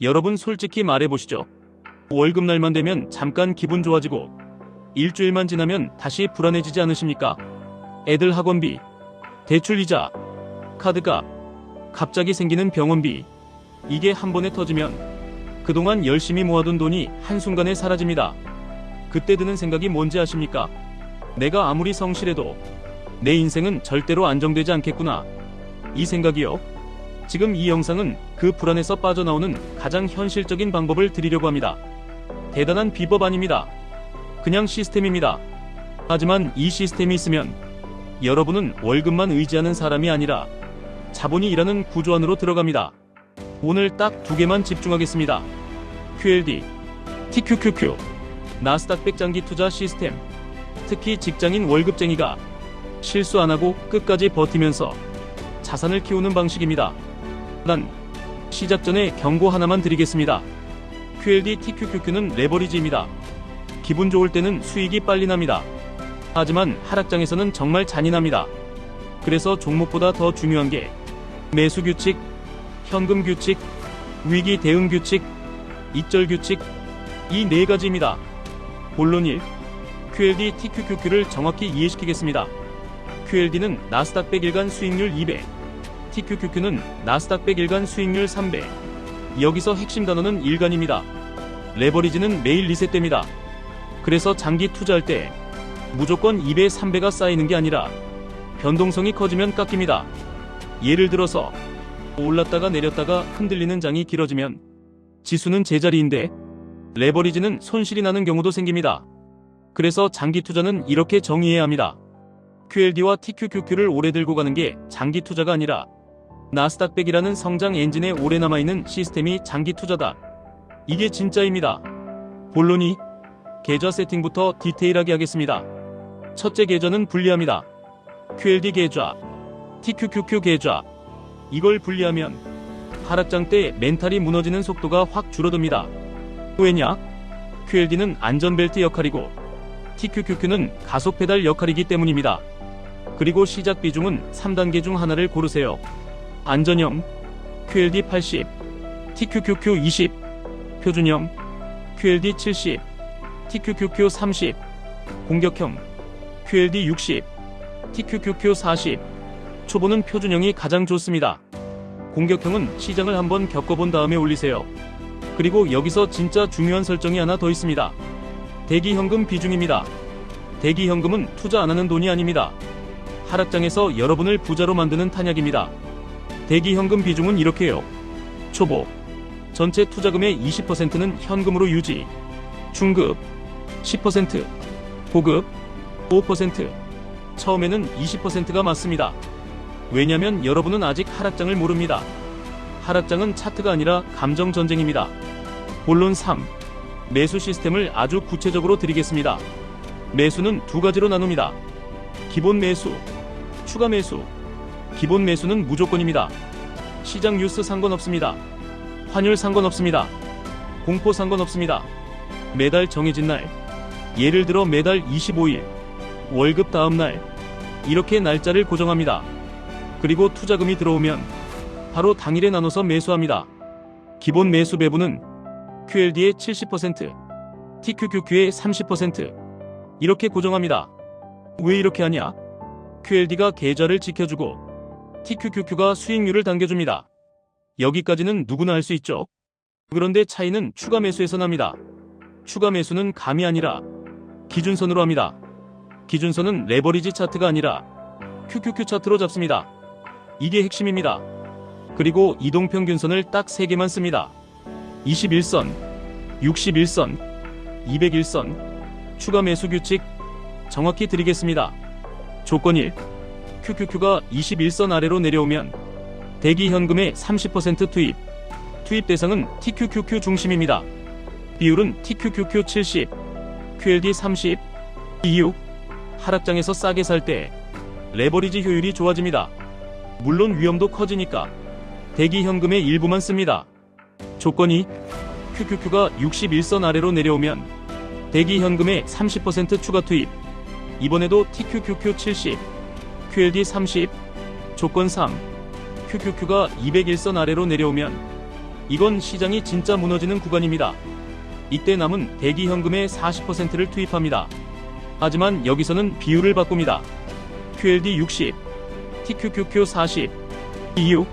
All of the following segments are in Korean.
여러분 솔직히 말해보시죠. 월급날만 되면 잠깐 기분 좋아지고 일주일만 지나면 다시 불안해지지 않으십니까? 애들 학원비, 대출 이자, 카드값, 갑자기 생기는 병원비. 이게 한 번에 터지면 그동안 열심히 모아둔 돈이 한순간에 사라집니다. 그때 드는 생각이 뭔지 아십니까? 내가 아무리 성실해도 내 인생은 절대로 안정되지 않겠구나. 이 생각이요. 지금 이 영상은 그 불안에서 빠져나오는 가장 현실적인 방법을 드리려고 합니다. 대단한 비법 아닙니다. 그냥 시스템입니다. 하지만 이 시스템이 있으면 여러분은 월급만 의지하는 사람이 아니라 자본이 일하는 구조 안으로 들어갑니다. 오늘 딱 두 개만 집중하겠습니다. QLD, TQQQ, 나스닥100 장기 투자 시스템. 특히 직장인 월급쟁이가 실수 안 하고 끝까지 버티면서 자산을 키우는 방식입니다. 난 시작 전에 경고 하나만 드리겠습니다. QLD, TQQQ는 레버리지입니다. 기분 좋을 때는 수익이 빨리 납니다. 하지만 하락장에서는 정말 잔인합니다. 그래서 종목보다 더 중요한 게 매수 규칙, 현금 규칙, 위기 대응 규칙, 익절 규칙, 이 네 가지입니다. 본론 1. QLD, TQQQ를 정확히 이해시키겠습니다. QLD는 나스닥100 일간 수익률 2배, TQQQ는 나스닥100 일간 수익률 3배. 여기서 핵심 단어는 일간입니다. 레버리지는 매일 리셋됩니다. 그래서 장기 투자할 때 무조건 2배, 3배가 쌓이는 게 아니라 변동성이 커지면 깎입니다. 예를 들어서 올랐다가 내렸다가 흔들리는 장이 길어지면 지수는 제자리인데 레버리지는 손실이 나는 경우도 생깁니다. 그래서 장기 투자는 이렇게 정의해야 합니다. QLD와 TQQQ를 오래 들고 가는 게 장기 투자가 아니라 나스닥100이라는 성장 엔진에 오래 남아있는 시스템이 장기 투자다. 이게 진짜입니다. 본론 2. 계좌 세팅부터 디테일하게 하겠습니다. 첫째, 계좌는 분리합니다. QLD 계좌, TQQQ 계좌. 이걸 분리하면 하락장 때 멘탈이 무너지는 속도가 확 줄어듭니다. 왜냐? QLD는 안전벨트 역할이고 TQQQ는 가속 페달 역할이기 때문입니다. 그리고 시작 비중은 3단계 중 하나를 고르세요. 안전형 QLD 80, TQQQ 20, 표준형 QLD 70, TQQQ 30, 공격형 QLD 60, TQQQ 40. 초보는 표준형이 가장 좋습니다. 공격형은 시장을 한번 겪어본 다음에 올리세요. 그리고 여기서 진짜 중요한 설정이 하나 더 있습니다. 대기현금 비중입니다. 대기현금은 투자 안 하는 돈이 아닙니다. 하락장에서 여러분을 부자로 만드는 탄약입니다. 대기현금 비중은 이렇게요. 초보, 전체 투자금의 20%는 현금으로 유지, 중급 10%, 고급 5%, 처음에는 20%가 맞습니다. 왜냐면 여러분은 아직 하락장을 모릅니다. 하락장은 차트가 아니라 감정 전쟁입니다. 본론 3. 매수 시스템을 아주 구체적으로 드리겠습니다. 매수는 두 가지로 나눕니다. 기본 매수, 추가 매수. 기본 매수는 무조건입니다. 시장 뉴스 상관없습니다. 환율 상관없습니다. 공포 상관없습니다. 매달 정해진 날, 예를 들어 매달 25일, 월급 다음 날, 이렇게 날짜를 고정합니다. 그리고 투자금이 들어오면 바로 당일에 나눠서 매수합니다. 기본 매수 배분은 QLD의 70%, TQQQ의 30%, 이렇게 고정합니다. 왜 이렇게 하냐? QLD가 계좌를 지켜주고 TQQQ가 수익률을 당겨줍니다. 여기까지는 누구나 할 수 있죠. 그런데 차이는 추가 매수에서 납니다. 추가 매수는 감이 아니라 기준선으로 합니다. 기준선은 레버리지 차트가 아니라 QQQ 차트로 잡습니다. 이게 핵심입니다. 그리고 이동평균선을 딱 3개만 씁니다. 21선, 61선, 201선. 추가 매수 규칙 정확히 드리겠습니다. 조건 1. QQQ가 21선 아래로 내려오면 대기 현금의 30% 투입. 투입 대상은 TQQQ 중심입니다. 비율은 TQQQ 70, QLD 30. 이유. 하락장에서 싸게 살 때 레버리지 효율이 좋아집니다. 물론 위험도 커지니까 대기 현금의 일부만 씁니다. 조건 2. QQQ가 61선 아래로 내려오면 대기 현금의 30% 추가 투입. 이번에도 TQQQ 70, QLD 30. 조건 3. QQQ가 201선 아래로 내려오면 이건 시장이 진짜 무너지는 구간입니다. 이때 남은 대기 현금의 40%를 투입합니다. 하지만 여기서는 비율을 바꿉니다. QLD 60, TQQQ 40, EU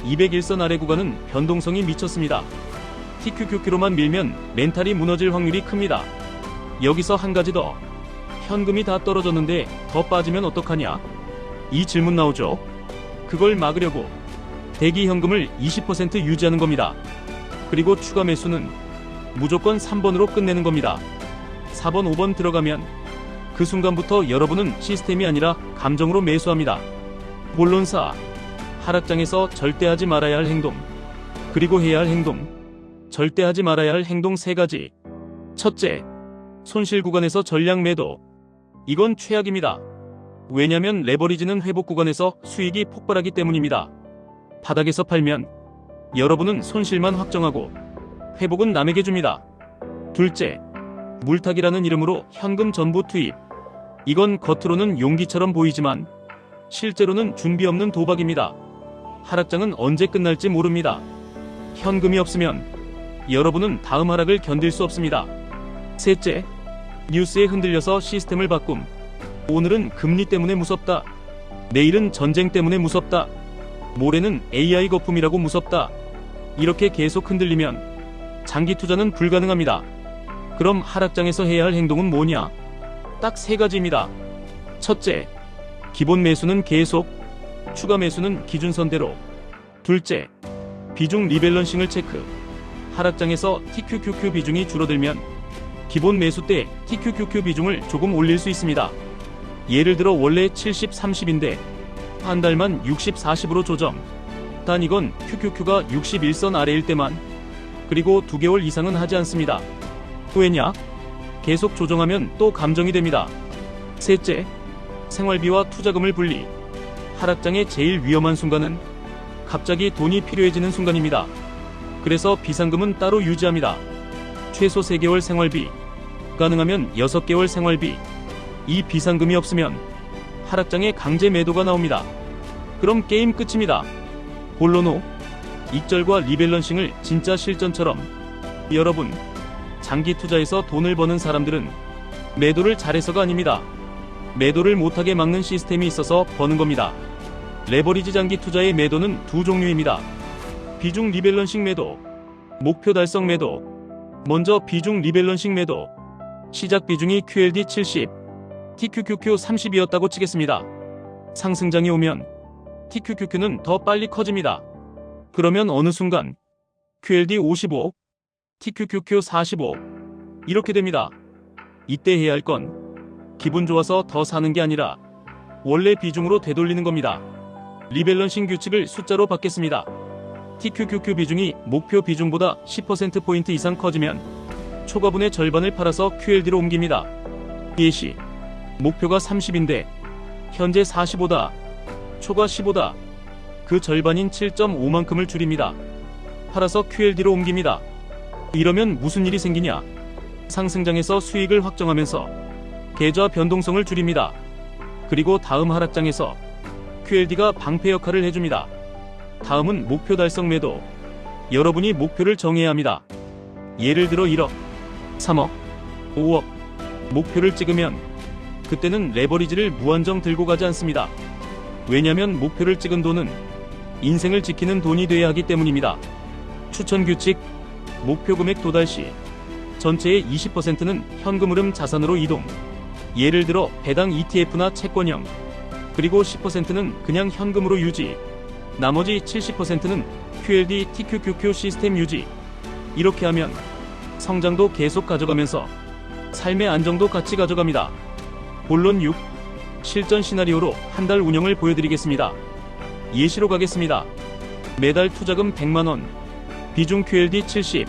201선 아래 구간은 변동성이 미쳤습니다. TQQQ로만 밀면 멘탈이 무너질 확률이 큽니다. 여기서 한 가지 더. 현금이 다 떨어졌는데 더 빠지면 어떡하냐? 이 질문 나오죠. 그걸 막으려고 대기 현금을 20% 유지하는 겁니다. 그리고 추가 매수는 무조건 3번으로 끝내는 겁니다. 4번, 5번 들어가면 그 순간부터 여러분은 시스템이 아니라 감정으로 매수합니다. 본론사, 하락장에서 절대 하지 말아야 할 행동, 그리고 해야 할 행동, 절대 하지 말아야 할 행동 3가지. 첫째, 손실 구간에서 전량 매도. 이건 최악입니다. 왜냐면 레버리지는 회복 구간에서 수익이 폭발하기 때문입니다. 바닥에서 팔면 여러분은 손실만 확정하고 회복은 남에게 줍니다. 둘째, 물타기라는 이름으로 현금 전부 투입. 이건 겉으로는 용기처럼 보이지만 실제로는 준비 없는 도박입니다. 하락장은 언제 끝날지 모릅니다. 현금이 없으면 여러분은 다음 하락을 견딜 수 없습니다. 셋째, 뉴스에 흔들려서 시스템을 바꿈. 오늘은 금리 때문에 무섭다. 내일은 전쟁 때문에 무섭다. 모레는 AI 거품이라고 무섭다. 이렇게 계속 흔들리면 장기 투자는 불가능합니다. 그럼 하락장에서 해야 할 행동은 뭐냐? 딱 3가지입니다. 첫째, 기본 매수는 계속, 추가 매수는 기준선대로. 둘째, 비중 리밸런싱을 체크. 하락장에서 TQQQ 비중이 줄어들면 기본 매수 때 TQQQ 비중을 조금 올릴 수 있습니다. 예를 들어 원래 70, 30인데 한 달만 60, 40으로 조정. 단 이건 QQQ가 61선 아래일 때만. 그리고 2개월 이상은 하지 않습니다. 왜냐? 계속 조정하면 또 감정이 됩니다. 셋째, 생활비와 투자금을 분리. 하락장의 제일 위험한 순간은 갑자기 돈이 필요해지는 순간입니다. 그래서 비상금은 따로 유지합니다. 최소 3개월 생활비, 가능하면 6개월 생활비. 이 비상금이 없으면 하락장에 강제 매도가 나옵니다. 그럼 게임 끝입니다. 본론 5. 익절과 리밸런싱을 진짜 실전처럼. 여러분, 장기 투자에서 돈을 버는 사람들은 매도를 잘해서가 아닙니다. 매도를 못하게 막는 시스템이 있어서 버는 겁니다. 레버리지 장기 투자의 매도는 2종류입니다. 비중 리밸런싱 매도, 목표 달성 매도. 먼저 비중 리밸런싱 매도. 시작 비중이 QLD 70, TQQQ 30이었다고 치겠습니다. 상승장이 오면 TQQQ는 더 빨리 커집니다. 그러면 어느 순간 QLD 55, TQQQ 45 이렇게 됩니다. 이때 해야 할 건 기분 좋아서 더 사는 게 아니라 원래 비중으로 되돌리는 겁니다. 리밸런싱 규칙을 숫자로 받겠습니다. TQQQ 비중이 목표 비중보다 10%포인트 이상 커지면 초과분의 절반을 팔아서 QLD로 옮깁니다. 예시, 목표가 30인데 현재 45다. 초과 15다. 그 절반인 7.5만큼을 줄입니다. 팔아서 QLD로 옮깁니다. 이러면 무슨 일이 생기냐? 상승장에서 수익을 확정하면서 계좌 변동성을 줄입니다. 그리고 다음 하락장에서 QLD가 방패 역할을 해줍니다. 다음은 목표 달성 매도. 여러분이 목표를 정해야 합니다. 예를 들어 1억, 3억, 5억. 목표를 찍으면 그때는 레버리지를 무한정 들고 가지 않습니다. 왜냐면 목표를 찍은 돈은 인생을 지키는 돈이 돼야 하기 때문입니다. 추천 규칙, 목표 금액 도달 시 전체의 20%는 현금 흐름 자산으로 이동. 예를 들어 배당 ETF나 채권형. 그리고 10%는 그냥 현금으로 유지. 나머지 70%는 QLD, TQQQ 시스템 유지. 이렇게 하면 성장도 계속 가져가면서 삶의 안정도 같이 가져갑니다. 본론 6. 실전 시나리오로 한 달 운영을 보여드리겠습니다. 예시로 가겠습니다. 매달 투자금 100만원, 비중 QLD 70,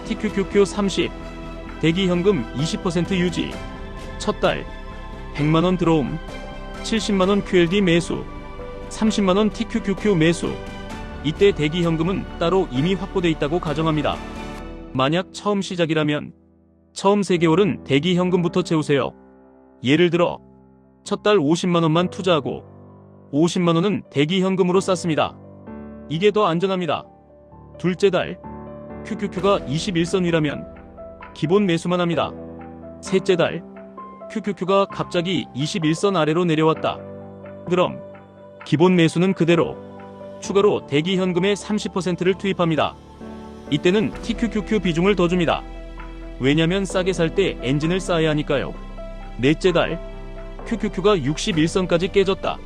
TQQQ 30, 대기 현금 20% 유지. 첫 달 100만원 들어옴, 70만원 QLD 매수, 30만원 TQQQ 매수. 이때 대기 현금은 따로 이미 확보돼 있다고 가정합니다. 만약 처음 시작이라면 처음 3개월은 대기 현금부터 채우세요. 예를 들어 첫 달 50만원만 투자하고 50만원은 대기 현금으로 쌓습니다. 이게 더 안전합니다. 둘째 달 QQQ가 21선 위라면 기본 매수만 합니다. 셋째 달 QQQ가 갑자기 21선 아래로 내려왔다. 그럼 기본 매수는 그대로 추가로 대기 현금의 30%를 투입합니다. 이때는 TQQQ 비중을 더 줍니다. 왜냐면 싸게 살 때 엔진을 쌓아야 하니까요. 넷째 달 QQQ가 61선까지 깨졌다.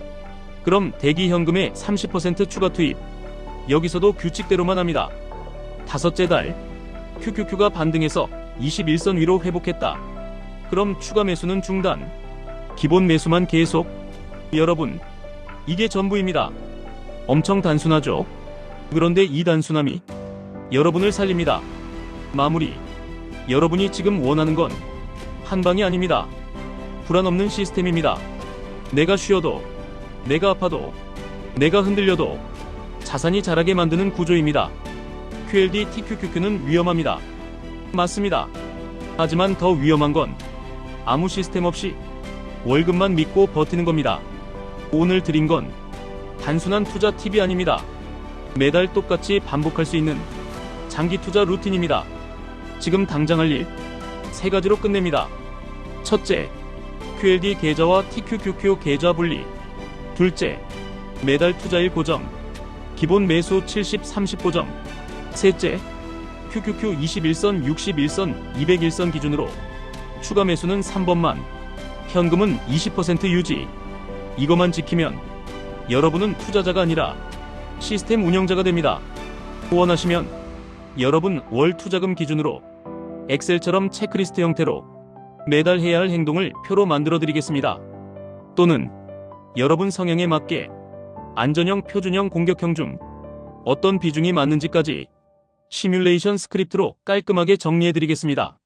그럼 대기 현금의 30% 추가 투입. 여기서도 규칙대로만 합니다. 다섯째 달 QQQ가 반등해서 21선 위로 회복했다. 그럼 추가 매수는 중단. 기본 매수만 계속. 여러분, 이게 전부입니다. 엄청 단순하죠? 그런데 이 단순함이 여러분을 살립니다. 마무리. 여러분이 지금 원하는 건 한방이 아닙니다. 불안 없는 시스템입니다. 내가 쉬어도, 내가 아파도, 내가 흔들려도 자산이 자라게 만드는 구조입니다. QLD TQQQ는 위험합니다. 맞습니다. 하지만 더 위험한 건 아무 시스템 없이 월급만 믿고 버티는 겁니다. 오늘 드린 건 단순한 투자 팁이 아닙니다. 매달 똑같이 반복할 수 있는 장기 투자 루틴입니다. 지금 당장 할 일 3가지로 끝냅니다. 첫째, QLD 계좌와 TQQQ 계좌 분리. 둘째, 매달 투자일 고정. 기본 매수 70, 30 고정. 셋째, QQQ 21선, 61선, 201선 기준으로 추가 매수는 3번만, 현금은 20% 유지. 이것만 지키면 여러분은 투자자가 아니라 시스템 운영자가 됩니다. 원하시면 여러분 월 투자금 기준으로 엑셀처럼 체크리스트 형태로 매달 해야 할 행동을 표로 만들어 드리겠습니다. 또는 여러분 성향에 맞게 안전형, 표준형, 공격형 중 어떤 비중이 맞는지까지 시뮬레이션 스크립트로 깔끔하게 정리해 드리겠습니다.